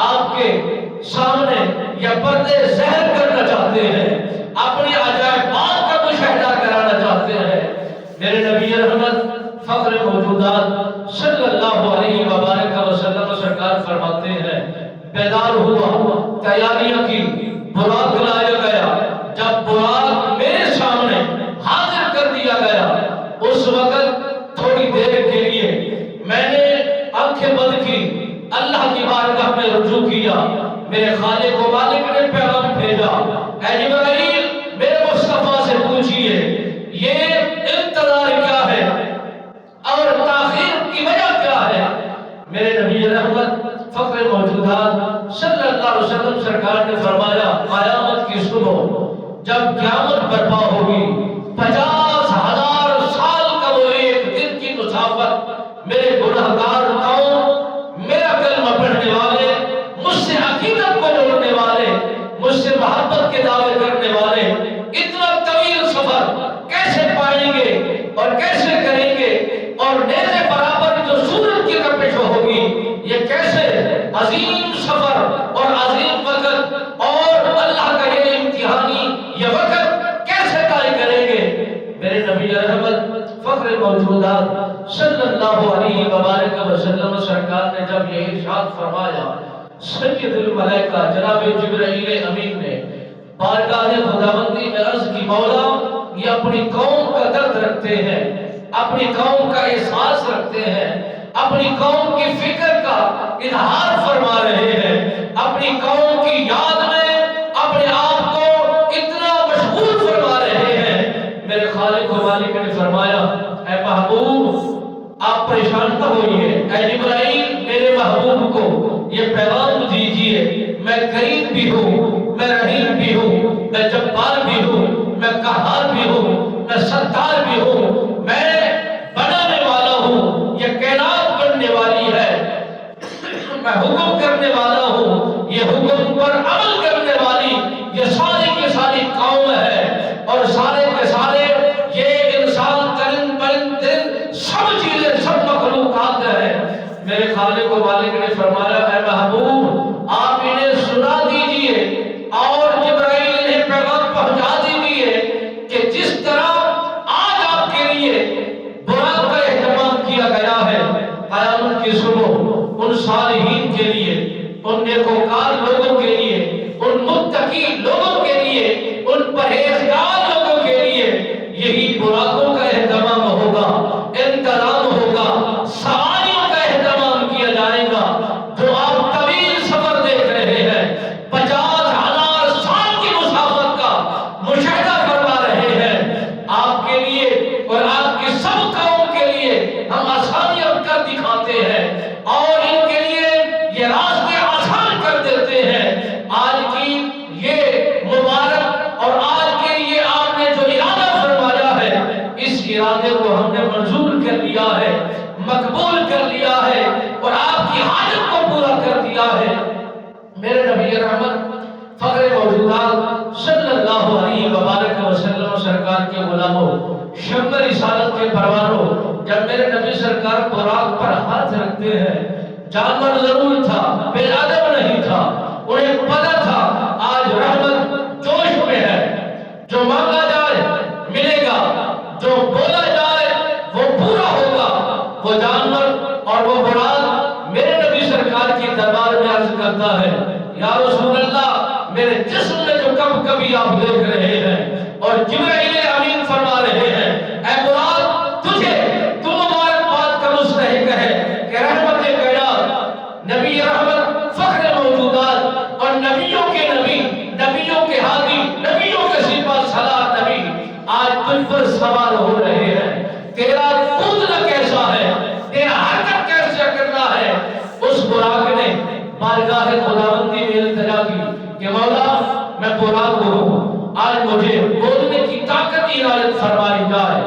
آپ کے سامنے یا پردے ظاہر کرنا چاہتے ہیں، اپنی عجائبات کا مشاہدہ کرانا چاہتے ہیں۔ میرے نبی رحمت فخر موجودات صلی اللہ علیہ وآلہ وسلم سرکار فرماتے ہیں، بیدار ہوا، تیاریاں کی، براق لایا گیا۔ جب براق میرے سامنے حاضر کر دیا گیا، اس وقت تھوڑی دیر کے لیے میں نے آنکھیں بند کی، اللہ کی بارگاہ میں رجوع کیا۔ میرے خالق و مالک نے پیغام بھیجا، اے جبرائیل میرے مصطفیٰ سے پوچھئے یہ انتظار کیا ہے اور تاخیر کی وجہ کیا ہے؟ میرے نبی رحمت فخر موجودات صلی اللہ علیہ وسلم سرکار نے فرمایا، قیامت کی صبح جب قیامت برپا ہوگی، 50,000 سال کا وہ ایک دن کی مسافت، میرے گناہگار قوم، میرا کلمہ پڑھنے والے، مجھ سے عقیدت کو جوڑنے والے، مجھ سے محبت کے دعوے کرنے والے، اتنا طویل سفر کیسے پائیں گے اور کیسے کریں گے؟ اور نیزے برابر جو سورج کی تپش ہوگی، یہ کیسے عظیم سفر اور عظیم وقت اور اللہ کا یہ امتحانی یہ وقت کیسے طے کریں گے؟ میرے نبی رحمت فخر موجودات صلی اللہ علیہ وآلہ وسلم سرکار نے جب یہ ارشاد فرمایا، سید الملائکہ جناب جبرائیل امین نے بارگاہ خداوندی میں عرض کی، مولا یہ اپنی قوم کا درد رکھتے ہیں، اپنی قوم کا احساس رکھتے ہیں، اپنی قوم کی فکر کا اظہار فرما رہے ہیں، اپنی قوم کی یاد میں اپنے آپ کو اتنا مشغول فرما رہے ہیں۔ میرے خالق و مالک نے فرمایا، اے محبوب آپ پریشان نہ ہوئیے، اے جبرائیل میرے محبوب کو یہ پیغام دیجئے، میں کریم بھی ہوں، میں رحیم بھی ہوں، میں جبار بھی ہوں، میں قہار بھی ہوں، میں ستار بھی ہوں، میں بنانے والا ہوں، یہ کائنات بننے والی ہے، میں حکم کرنے والا ہوں، یہ حکم پر عمل کرنے والی یہ ساری کی ساری قوم ہے، اور سارے کے سارے یہ انسان ترن پرند دن سب چیزیں سب مخلوقات ہیں۔ میرے خالق و مالک نے فرمایا، اے محبوب آپ انہیں سنا دیجئے اور جبرائیل انہیں پیغام پہنچا دیجئے کہ جس طرح آج آپ کے لیے براق کا اہتمام کیا گیا ہے، قیامت کی صبح ان صالحین کے لیے، ان نیکوکار لوگوں کے لیے، ان متقی لوگوں کے لیے، ان پرہیزگار لوگوں کے لیے یہی براقوں کا اہتمام ہوگا، انتظام ہوگا، سواریوں کا اہتمام کیا جائے گا۔ جو آپ طویل سفر دیکھ رہے ہیں، 50,000 سال کی مسافت کا مشاہدہ فرما رہے ہیں، آپ کے لیے اور آپ کی سب قوم کے لیے ہم آسانیاں کر دکھاتے ہیں اور ان کے لیے یہ راستے آسان کر دیتے ہیں۔ آج کی یہ مبارک اور آج کے یہ آپ نے جو ارادہ فرمایا ہے، اس ارادے کو ہم نے منظور کر لیا ہے، مقبول کر لیا ہے اور آپ کی حاجت کو پورا کر دیا ہے۔ میرے نبی رحمت فخر موجودات صلی اللہ علیہ وآلہ وسلم سرکار کے غلاموں، شمع رسالت کے پروانوں، جب میرے نبی سرکار براق پر ہاتھ رکھتے ہیں، جانور ضرور تھا، بے ادب نہیں تھا، انہیں پتہ تھا آج رحمت جوش میں ہے، جو مانگا جائے ملے گا، جو بولا جائے وہ پورا ہوگا۔ وہ جانور اور وہ براق میرے نبی سرکار کی دربار میں عرض کرتا ہے، یا رسول اللہ میرے جسم میں جو کب کبھی آپ دیکھ رہے ہیں اور جبرائیل امین فرما رہے ہیں، اے براق تجھے تو مبارکباد کا مستحق ہے کہ رحمت کائنات، نبی رحمت فخر موجودات اور نبیوں کے نبی، نبیوں کے ہادی، نبیوں کے سپاہ سالار نبی آج تجھ پر سوار ہو رہے ہیں۔ تیرا کودنا کیسا ہے، تیرا حرکت کیسے کرنا ہے؟ اس براق نے بارگاہ خداوندی میں التجا کی کہ مولا میں براق ہوں، آج مجھے بولنے کی طاقت عنایت فرمائی جائے۔